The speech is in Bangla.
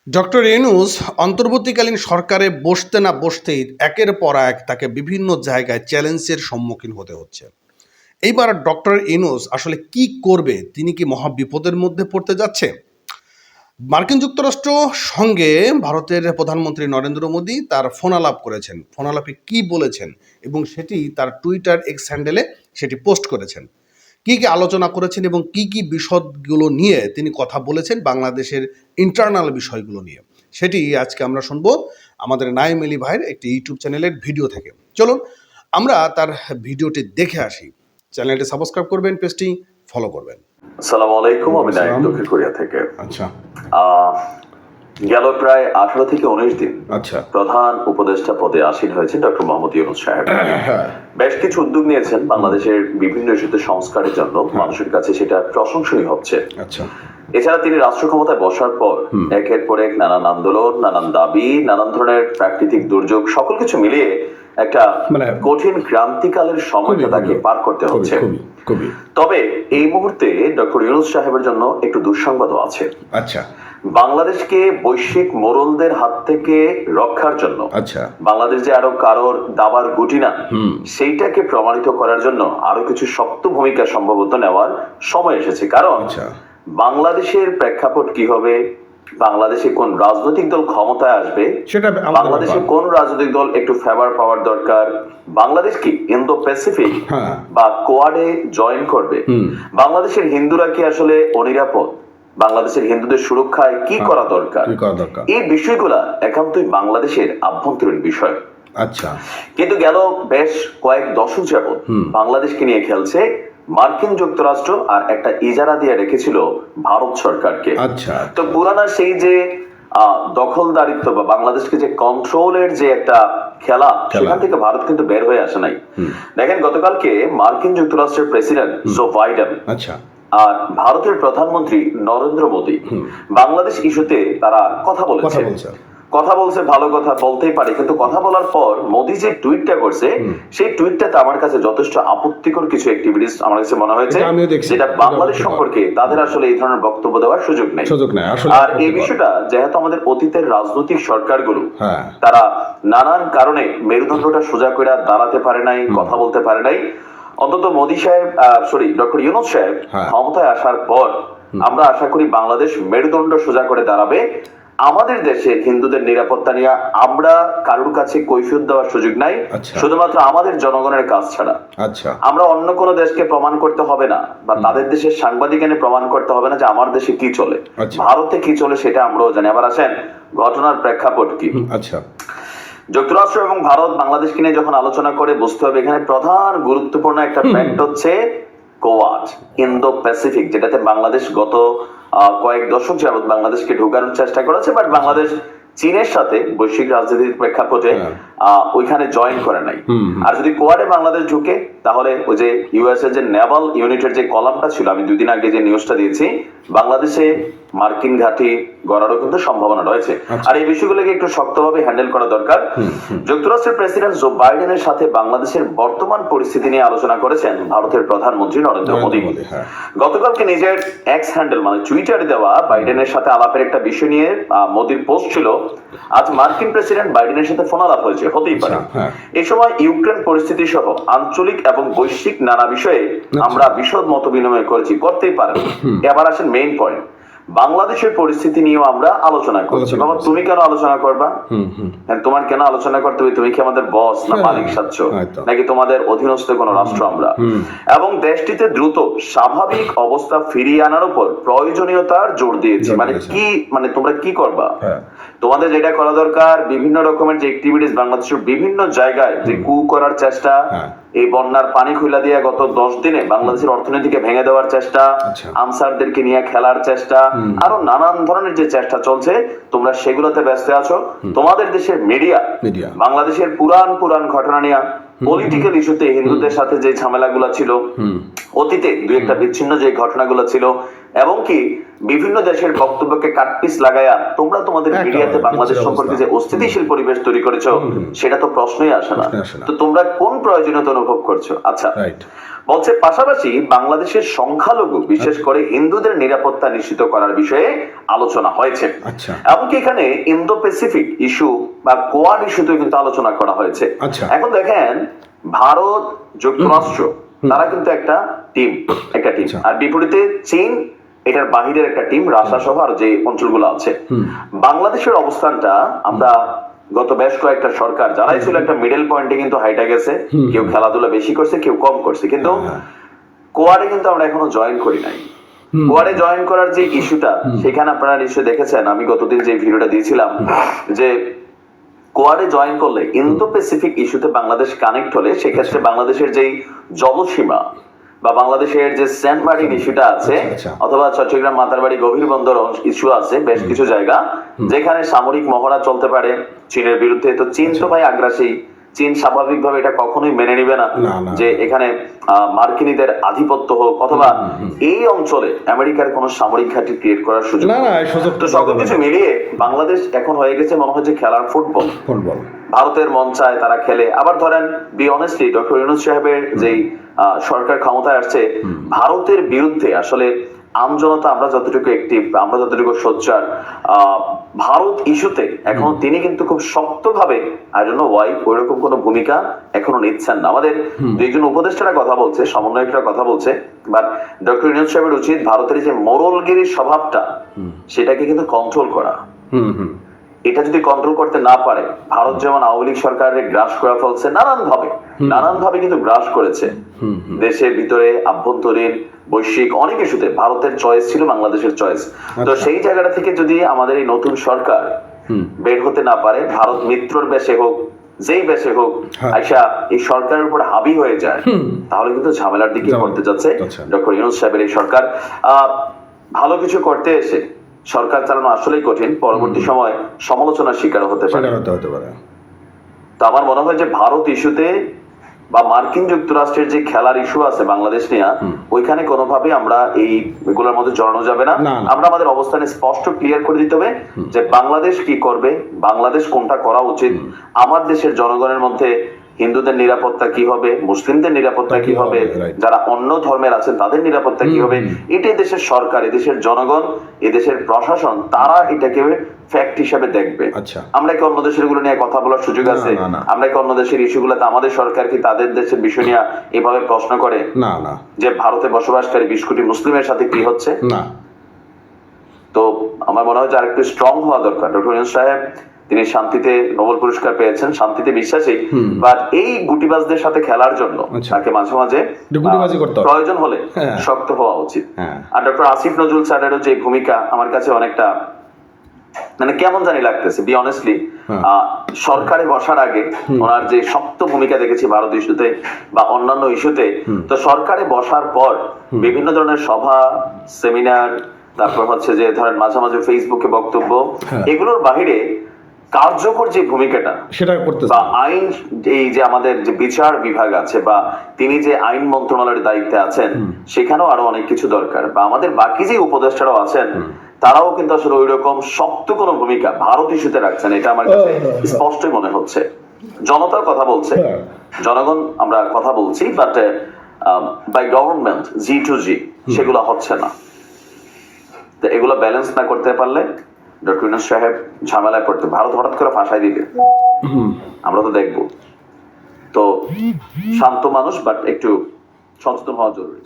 ডক্টর ইউনূস অন্তর্বর্তীকালীন সরকারে বসতে না বসতেই একের পর এক তাকে বিভিন্ন জায়গায় চ্যালেঞ্জের সম্মুখীন হতে হচ্ছে। এইবার ডক্টর ইউনূস আসলে কি করবে? তিনি কি মহা বিপদের মধ্যে পড়তে যাচ্ছে? মার্কিন যুক্তরাষ্ট্র সঙ্গে ভারতের প্রধানমন্ত্রী নরেন্দ্র মোদী তার ফোনালাপ করেছেন। ফোনালাপে কি বলেছেন এবং সেটি তার টুইটার এক্স হ্যান্ডেলে সেটি পোস্ট করেছেন। কি কি আলোচনা করেছেন এবং কি কি বিষয়গুলো নিয়ে তিনি কথা বলেছেন বাংলাদেশের ইন্টারনাল বিষয়গুলো নিয়ে, সেটি আজকে আমরা শুনবো আমাদের নাইম আলী ভাইয়ের একটি ইউটিউব চ্যানেলের ভিডিও থেকে। চলুন আমরা তার ভিডিওটি দেখে আসি। চ্যানেলটি সাবস্ক্রাইব করবেন, পেজটি ফলো করবেন। আসসালামু আলাইকুম, আমি নাইম দক্ষিণ কোরিয়া থেকে। আচ্ছা, গেল প্রায় 18 থেকে 19 দিন আচ্ছা, প্রধান উপদেষ্টা পদে আসীন হয়েছে ডক্টর মোহাম্মদ ইউনূস সাহেব। বেশ কিছু উদ্যোগ নিয়েছেন বাংলাদেশের বিভিন্ন ইস্যুতে সংস্কারের জন্য, মানুষের কাছে সেটা প্রশংসনীয় হচ্ছে। আচ্ছা, এছাড়া তিনি রাষ্ট্র ক্ষমতায় বসার পর একের পর এক নানান আন্দোলন, নানান দাবি, নানান ধরনের প্রাকৃতিক দুর্যোগ সকল কিছু মিলিয়ে একটা কঠিন ক্রান্তিকালের সময়টা তাকে পার করতে হচ্ছে। তবে এই মুহূর্তে ডক্টর ইউনূস সাহেবের জন্য একটু দুঃসংবাদও আছে। আচ্ছা, বাংলাদেশকে বৈশ্বিক মোড়লদের হাত থেকে রক্ষার জন্য, আচ্ছা, বাংলাদেশ যে আরো কারোর দাবার গুটি না সেইটাকে প্রমাণিত করার জন্য আরো কিছু শক্ত ভূমিকা সম্ভবত নেওয়ার সময় এসেছে। কারণ বাংলাদেশের প্রেক্ষাপট কি হবে, বাংলাদেশে কোন রাজনৈতিক দল ক্ষমতায় আসবে, সেটা বাংলাদেশে কোন রাজনৈতিক দল একটু ফেভার পাওয়ার দরকার, বাংলাদেশ কি ইন্দো প্যাসিফিক বা কোয়াডে জয়েন করবে, বাংলাদেশের হিন্দুরা কি আসলে অনিরাপদ, বাংলাদেশের হিন্দুদের সুরক্ষায় কি করা দরকার, এই বিষয়গুলা একান্তই বাংলাদেশের আভ্যন্তরীণ বিষয়। আচ্ছা, কিন্তু গেল বেশ কয়েক দশক যাবত বাংলাদেশকে নিয়ে খেলছে মার্কিন যুক্তরাষ্ট্র, আর একটা ইজারা দিয়ে রেখেছিল ভারত সরকারকে। আচ্ছা, তো পুরানা সেই যে দখলদারিত্ব বা বাংলাদেশকে যে কন্ট্রোলের যে একটা খেলা, সেখান থেকে ভারত কিন্তু বের হয়ে আসে নাই। দেখেন, গতকালকে মার্কিন যুক্তরাষ্ট্রের প্রেসিডেন্ট জো বাইডেন আর ভারতের প্রধানমন্ত্রী নরেন্দ্র মোদী বাংলাদেশ ইস্যুতে তারা কথা বলছে, ভালো কথা বলতেই পারে, কিন্তু কথা বলার পর মোদী যে টুইটটা করছে সেই টুইটটাতে আমার কাছে যথেষ্ট আপত্তিকর কিছু অ্যাক্টিভিটিস আমার কাছে মনে হয়েছে, যেটা বাংলাদেশ সম্পর্কে তাদের আসলে এই ধরনের বক্তব্য দেওয়ার সুযোগ নেই। আর এই বিষয়টা যেহেতু আমাদের অতীতের রাজনৈতিক সরকারগুলো তারা নানান কারণে মেরুদণ্ডটা সোজা করে দাঁড়াতে পারে নাই, কথা বলতে পারে নাই, অন্তত মোদী সাহেব ডক্টর ইউনূস সাহেব ক্ষমতায় আসার পর আমরা আশা করি বাংলাদেশ মেরুদণ্ড সোজা করে দাঁড়াবে। আমাদের দেশে হিন্দুদের নিরাপত্তা নিয়ে আমরা কারোর কাছে কৈফিয়ত দেওয়ার সুযোগ নাই, শুধুমাত্র আমাদের জনগণের কাজ ছাড়া। আমরা অন্য কোনো দেশকে প্রমাণ করতে হবে না, বা তাদের দেশের সাংবাদিক এনে প্রমাণ করতে হবে না যে আমার দেশে কি চলে, ভারতে কি চলে সেটা আমরাও জানি। আবার আসেন ঘটনার প্রেক্ষাপট কি। যুক্তরাষ্ট্র এবং ভারত বাংলাদেশকে নিয়ে যখন আলোচনা করে বুঝতে হবে এখানে প্রধান গুরুত্বপূর্ণ একটা ফ্যাক্ট হচ্ছে কোয়াড, ইন্দো প্যাসিফিক, যেটাতে বাংলাদেশ গত কয়েক দশক যাবত বাংলাদেশকে ঢোকানোর চেষ্টা করেছে, বাট বাংলাদেশ চীনের সাথে বৈশ্বিক রাজনীতির প্রেক্ষাপটে ওইখানে জয়েন করে নাই। আর যদি কোয়াডে বাংলাদেশ ঢুকে তাহলে ওই যে ইউএস এর যে নেভাল ইউনিটের যে কলামটা ছিল, আমি 2 দিন আগে যে নিউজটা দিয়েছি, বাংলাদেশে মার্কিন ঘাঁটি গড়ারও কিন্তু সম্ভাবনা রয়েছে। আর এই বিষয়গুলোকে একটু শক্তভাবে হ্যান্ডেল করা দরকার। যুক্তরাষ্ট্রের প্রেসিডেন্ট জো বাইডেনের সাথে বাংলাদেশের বর্তমান পরিস্থিতি নিয়ে আলোচনা করেছেন ভারতের প্রধানমন্ত্রী নরেন্দ্র মোদী। গতকালকে নিজের এক্স হ্যান্ডেল মানে টুইটারে দেওয়া বাইডেনের সাথে আলাপের একটা বিষয় নিয়ে মোদীর পোস্ট ছিল, আজ মার্কিন প্রেসিডেন্ট বাইডেনের সাথে ফোন আলাপ হয়েছে, হতেই পারে। এই সময় ইউক্রেন পরিস্থিতি সহ আঞ্চলিক এবং বৈশ্বিক নানা বিষয়ে আমরা বিশদ মত বিনিময় করেছি, করতেই পারেন। এবার আসেন মেইন পয়েন্ট, বাংলাদেশের পরিস্থিতি নিয়েও আমরা আলোচনা করছি। বাবা, তুমি কেন আলোচনা করবা? তোমার কেন আলোচনা করতে হবে? তুমি কি আমাদের বস না মালিক সাচ্ছ, নাকি তোমাদের অধীনস্থ কোন রাষ্ট্র আমরা? এবং দেশটিতে দ্রুত স্বাভাবিক অবস্থা ফিরিয়ে আনার উপর প্রয়োজনীয়তার জোর দিয়েছি। মানে তোমরা কি করবা? তোমাদের যেটা করা দরকার, বিভিন্ন রকমের যে অ্যাক্টিভিটিস বাংলাদেশের বিভিন্ন জায়গায় যে কু করার চেষ্টা, এই বন্যার পানি খুলে দিয়ে গত 10 দিনে বাংলাদেশের অর্থনীতিকে ভেঙে দেওয়ার চেষ্টা, আনসারদেরকে নিয়ে খেলার চেষ্টা, আরো নানান ধরনের যে চেষ্টা চলছে, তোমরা সেগুলোতে ব্যস্ত আছো। তোমাদের দেশের মিডিয়া বাংলাদেশের পুরান ঘটনা নিয়ে, পলিটিক্যাল ইস্যুতে হিন্দুদের সাথে যে ঝামেলাগুলো ছিল, অতীতে 2-1টা বিচ্ছিন্ন যে ঘটনাগুলো ছিল, এবং কি বিভিন্ন দেশের বক্তব্যকে কাটপিস লাগায়া তোমরা তোমাদের একেবারে মিডিয়াতে বাংলাদেশ বিচ্ছিরি সম্পর্কে অবস্থা। যে অস্থিতিশীল পরিবেশ তৈরি করেছো সেটা তো প্রশ্নই আসে না। প্রশ্নই আসে না। তো তোমরা কোন প্রয়োজনীয়তা অনুভব করছো? আচ্ছা, রাইট। বলছে পাশাপাশি বাংলাদেশের সংখ্যালঘু বিশেষ করে হিন্দুদের নিরাপত্তা নিশ্চিত করার বিষয়ে আলোচনা হয়েছে। আচ্ছা। এমনকি এখানে ইন্দো প্যাসিফিক ইস্যু বা কোয়াড ইস্যুতেও কিন্তু আলোচনা করা হয়েছে। আচ্ছা। এখন দেখেন ভারত যুক্তরাষ্ট্র তারা কিন্তু একটা টিম আচ্ছা। আর বিপরীতে চীন এটার বাহিরের একটা টিম, রাশিয়া সহ আর যে অঞ্চলগুলো আছে। বাংলাদেশের অবস্থানটা আমরা গত বেশ কয়েকটা সরকার যারাই ছিল একটা মিডল পয়েন্টে কিন্তু হাইটা গেছে, কেউ খেলাধুলা বেশি করছে কেউ কম করছে, কিন্তু কোয়াডে কিন্তু আমরা এখনো জয়েন করি নাই। কোয়াডে জয়েন করার যে ইস্যুটা সেখানে আপনারা নিশ্চয়ই দেখেছেন, আমি গতদিন যে ভিডিওটা দিয়েছিলাম যে কোয়াডে জয়েন করলে ইন্দো প্যাসিফিক ইস্যুতে বাংলাদেশ কানেক্ট হলে সেক্ষেত্রে বাংলাদেশের যেই জলসীমা বা বাংলাদেশের যে সেন্ট মার্টিন ইস্যুটা আছে অথবা চট্টগ্রাম মাতারবাড়ি গভীর বন্দর ইস্যু আছে, বেশ কিছু জায়গা যেখানে সামরিক মহড়া চলতে পারে চীনের বিরুদ্ধে। তো চীন তো ভাই আগ্রাসী, চীন স্বাভাবিকভাবে এটা কখনোই মেনে নিবে না যে এখানে মার্কিনীদের আধিপত্য হোক অথবা এই অঞ্চলে আমেরিকার কোন সামরিক ঘাঁটি ক্রিয়েট করার সুযোগ। তো সবকিছু মিলিয়ে বাংলাদেশ এখন হয়ে গেছে মনে হয় যে খেলার ফুটবল। ভারতের মন চায় তারা খেলে, আবার ধরেন বি অনেস্টলি ডক্টর ইউনূস সাহেবের যেই সরকার ক্ষমতায় আসছে ভারতের বিরুদ্ধে আসলে আমজনতা আমরা যতটুকু অ্যাক্টিভ, আমরা যতটুকু সোচ্চার ভারত ইস্যুতে এখন তিনি কিন্তু খুব শক্তভাবে আই ডোন্ট নো ওয়াই ওইরকম কোনো ভূমিকা এখনো নিচ্ছেন না। আমাদের দুইজন উপদেষ্টারা কথা বলছে, সমন্বয়করা কথা বলছে, বাট ডক্টর ইউনূস সাহেবের উচিত ভারতের যে মোরলগিরির স্বভাবটা সেটাকে কিন্তু কন্ট্রোল করা। এটা যদি কন্ট্রোল করতে না পারে, ভারত যেমন আওয়ামী লীগ সরকারের গ্রাস করে ফেলছে নানান ভাবে কিন্তু গ্রাস করেছে দেশের ভিতরে আভ্যন্তরীণ বৈশ্বিক অনেক ইস্যুতে ভারতের চয়েস ছিল বাংলাদেশের চয়েস। তো সেই জায়গাটা থেকে যদি আমাদের এই নতুন সরকার বের হতে না পারে, ভারত মিত্রর বেশে হোক যেই বেশে হোক আইসা এই সরকারের উপর হাবি হয়ে যায়, তাহলে কিন্তু ঝামেলার দিকে করতে যাচ্ছে ডক্টর ইউনূস সাহেবের এই সরকার। ভালো কিছু করতে এসে সরকার চালানো আসলেই কঠিন, পরবর্তী সময় সমালোচনার শিকার হতে পারে। তো আমার মনে হয় যে ভারত ইস্যুতে বা মার্কিন যুক্তরাষ্ট্রের যে খেলার ইস্যু আছে বাংলাদেশ নিয়ে, ওইখানে কোনোভাবে আমরা এগুলোর মধ্যে জড়ানো যাবে না। আমরা আমাদের অবস্থানে স্পষ্ট ক্লিয়ার করে দিতে হবে যে বাংলাদেশ কি করবে, বাংলাদেশ কোনটা করা উচিত, আমার দেশের জনগণের মধ্যে হিন্দুদের নিরাপত্তা কি হবে, মুসলিমদের নিরাপত্তা কি হবে, যারা অন্য ধর্মের আছেন তাদের নিরাপত্তা কি হবে, এটাই দেশের সরকার, এদেশের জনগণ, এদেশের প্রশাসন তারা এটাকে ফ্যাক্ট হিসাবে দেখবে। আমরা কি অন্য দেশের গুলো নিয়ে কথা বলার সুযোগ আছে? আমরা কি অন্য দেশের ইস্যুগুলোতে আমাদের সরকার কি তাদের দেশের বিষয় নিয়ে এভাবে প্রশ্ন করে যে ভারতে বসবাসকারী 20 কোটি মুসলিমের সাথে কি হচ্ছে? তো আমার মনে হয় যে আরেকটু স্ট্রং হওয়া দরকার। ডক্টর ইউনূস সাহেব তিনি শান্তিতে নোবেল পুরস্কার পেয়েছেন, শান্তিতে বিশ্বাসী, বাট এই গুটিবাজদের সাথে খেলার জন্য তাকে মাঝে মাঝে প্রয়োজন হলে শক্ত হওয়া উচিত। আর ডক্টর আসিফ নজরুল স্যারেরও যে ভূমিকা আমার কাছে অনেকটা মানে কেমন জানি লাগতেছে, বি অনেস্টলি। সরকারে বসার আগে ওনার যে শক্ত ভূমিকা দেখেছি ভারত ইস্যুতে বা অন্যান্য ইস্যুতে, তো সরকারে বসার পর বিভিন্ন ধরনের সভা সেমিনার, তারপর হচ্ছে যে ধরেন মাঝে মাঝে ফেসবুকে বক্তব্য, এগুলোর বাহিরে কার্যকর যে ভূমিকাটা সেটা করতে বা আইন, এই যে আমাদের যে বিচার বিভাগ আছে বা তিনি যে আইন মন্ত্রণালয়ের দায়িত্বে আছেন, সেখানেও আরো অনেক কিছু দরকার। বা আমাদের বাকি যে উপদেষ্টারাও আছেন তারাও কিন্তু আসলে ওই রকম শক্ত কোনো ভূমিকা ভারত ইস্যুতে রাখছেন, এটা আমার কাছে স্পষ্টই মনে হচ্ছে। জনতার কথা বলছে, জনগণ আমরা কথা বলছি, but by government G to G সেগুলো হচ্ছে না। তো এগুলো ব্যালেন্স না করতে পারলে ডক্টর ইউনূস সাহেব ঝামেলায় পড়তে, ভারত হঠাৎ করে ফাঁসাই দিবে, আমরা তো দেখবো। তো শান্ত মানুষ, বাট একটু সচেতন হওয়া জরুরি।